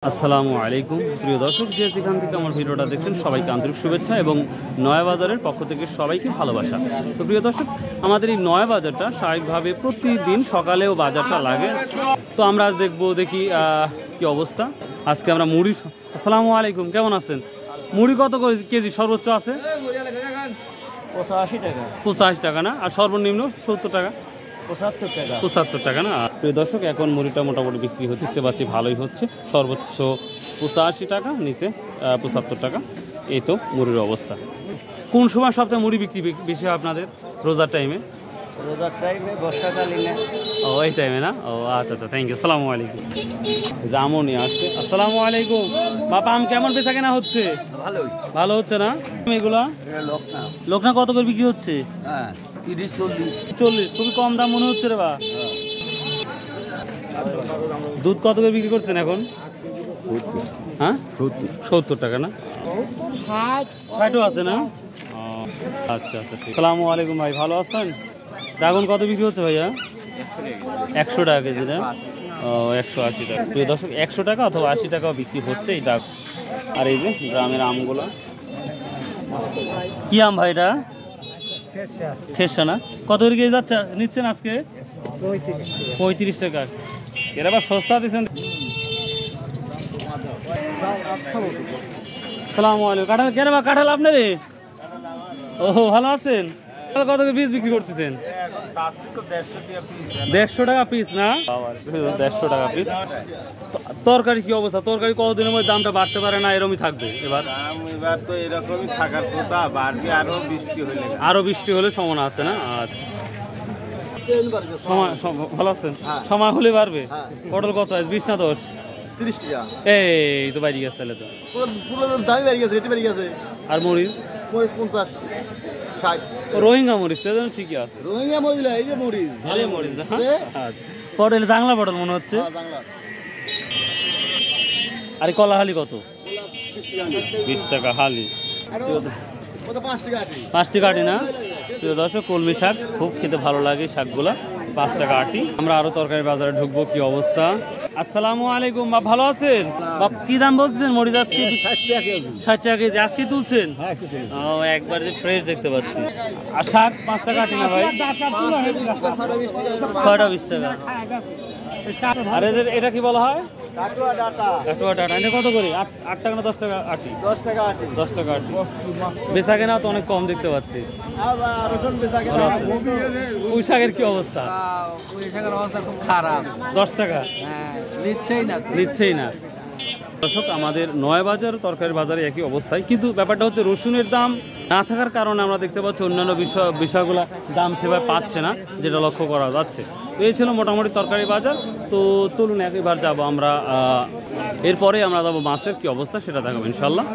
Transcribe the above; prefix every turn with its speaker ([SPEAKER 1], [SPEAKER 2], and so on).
[SPEAKER 1] আসসালামু আলাইকুম প্রিয় দর্শক, যে যেখান থেকে আমার ভিডিওটা দেখছেন সবাইকে আন্তরিক শুভেচ্ছা এবং নয়া বাজারের পক্ষ থেকে সবাইকে ভালোবাসা। তো প্রিয় দর্শক, আমাদের এই নয়া বাজারটা স্বাভাবিকভাবে প্রতিদিন সকালেও বাজারটা লাগে। তো আমরা আজ দেখি কি অবস্থা। আজকে আমরা মুড়ি। আসসালামু আলাইকুম, কেমন আছেন? মুড়ি কত করে কেজি সর্বোচ্চ আছে?
[SPEAKER 2] 85 টাকা।
[SPEAKER 1] 85 টাকা না? আর সর্বনিম্ন 70 টাকা,
[SPEAKER 2] 75 টাকা।
[SPEAKER 1] 75 টাকা না? প্রিয় দর্শক, এখন মুড়িটা মোটামুটি বিক্রি হতে দেখতে পাচ্ছি ভালোই হচ্ছে। সর্বোচ্চ 85 টাকা, নিচে 75 টাকা। এই তো মুড়ির অবস্থা। কোন সময় সপ্তাহে মুড়ি বিক্রি বেশি হয় আপনাদের? রোজার টাইমে?
[SPEAKER 2] রোজার টাইমে, বর্ষাকালীনে।
[SPEAKER 1] ও এই টাইমে না? ও আচ্ছা আচ্ছা, থ্যাংক ইউ। আসসালামু আলাইকুম। জামুনি আসছে। আসসালামু আলাইকুম বাপা, আম কেমন বেচা কেনা হচ্ছে?
[SPEAKER 2] ভালোই।
[SPEAKER 1] ভালো হচ্ছে না? এগুলা
[SPEAKER 2] লোকনা।
[SPEAKER 1] লোকনা কত করে বিক্রি হচ্ছে?
[SPEAKER 2] হ্যাঁ, 30-40।
[SPEAKER 1] 40, খুবই কম দাম মনে হচ্ছে রে বা। দুধ কত করে বিক্রি করছেন এখন? হ্যাঁ, 70 টাকা না? 60ও আছে না? আচ্ছা আচ্ছা, আসসালামু আলাইকুম ভাই, ভালো আছেন? ড্রাগন কত বিক্রি হচ্ছে ভাইয়া? 100 টাকা কেজি না? ও, 180 টাকা। প্রিয় দর্শক, 100 টাকা অথবা 80 টাকাও বিক্রি হচ্ছে এই ডাক। আর এই যে গ্রামের আমগুলো। কি আম ভাই এটা? ফেসা না? কত করে কেজি যাচ্ছে নিচ্ছেন আজকে? 35 টাকা। এরা আবার সস্তা দিচ্ছেন। আসসালামু আলাইকুম। কাঁঠাল কেন বা? কাঁঠাল আপনারই? ও, ভালো আছেন? কত করে বীজ বিক্রি করতেছেন? 150 টাকা পিস না? 150 টাকা পিস। তরকারি কি অবস্থা? তরকারি কতদিনের মধ্যে দামটা বাড়তে পারে না এরকমই থাকবে? এবার
[SPEAKER 3] তো এরকমই থাকার কথা, বাড়বে আরো বৃষ্টি হলে
[SPEAKER 1] সম্ভাবনা আছে না? ভালো আছেন? সময় হলে বাড়বে। পটল কত আছে? 20 না 10?
[SPEAKER 3] 30 টাকা।
[SPEAKER 1] এই তো বাইরে গেছে তাহলে তো।
[SPEAKER 3] পুরো দামি বেড়ে গেছে, রেটে বেড়ে গেছে।
[SPEAKER 1] আর মরিচ?
[SPEAKER 3] 50, 60।
[SPEAKER 1] রোহিঙ্গা মরিচ তো ঠিকই আছে।
[SPEAKER 3] রোহিঙ্গা মরিচ, এই যে মরিচ,
[SPEAKER 1] ভালো মরিচ না? পটল বাংলা পটল মনে হচ্ছে। আর কলা হালি কত? 20 টাকা হালি। 5 টাকা আটি না? প্রিয় দর্শক, কলমি শাক খুব খেতে ভালো লাগে, শাকগুলা 5 টাকা আটি। আমরা আরো তরকারি বাজারে ঢুকবো। কি অবস্থা? আসসালামু আলাইকুম বাপ, ভালো আছেন? বাপ কি দাম বলছেন মরিচ আজকে? 60 টাকা কেজি। আজকে তুলছেন? ও, একবার ফ্রেশ দেখতে পাচ্ছি। আর শাক 5 টাকা আটি না ভাই? 6টা 20 টাকা। আর এটা কি বলা হয়? কাটুয়া ডাটা। এটা কত করে? 8 টাকা না 10 টাকা আটি? 10 টাকা আটি। 10 টাকা আটি। বেচা কেনা তো অনেক কম দেখতে পাচ্ছি। পুঁই শাকের কি অবস্থা?
[SPEAKER 2] পুঁই শাকের অবস্থা খুব খারাপ।
[SPEAKER 1] 10 টাকা?
[SPEAKER 2] নিচ্ছেই না।
[SPEAKER 1] দর্শক, আমাদের নয়া বাজার তরকারি বাজারে একই অবস্থায়, কিন্তু ব্যাপারটা হচ্ছে রসুনের দাম না থাকার কারণে আমরা দেখতে পাচ্ছি অন্যান্য বিষয়গুলো দাম সেভাবে পাচ্ছে না, যেটা লক্ষ্য করা যাচ্ছে। তো এই ছিল মোটামুটি তরকারি বাজার। তো চলুন একবার যাবো আমরা, এরপরে আমরা যাবো মাছের কি অবস্থা সেটা দেখাবো ইনশাল্লাহ।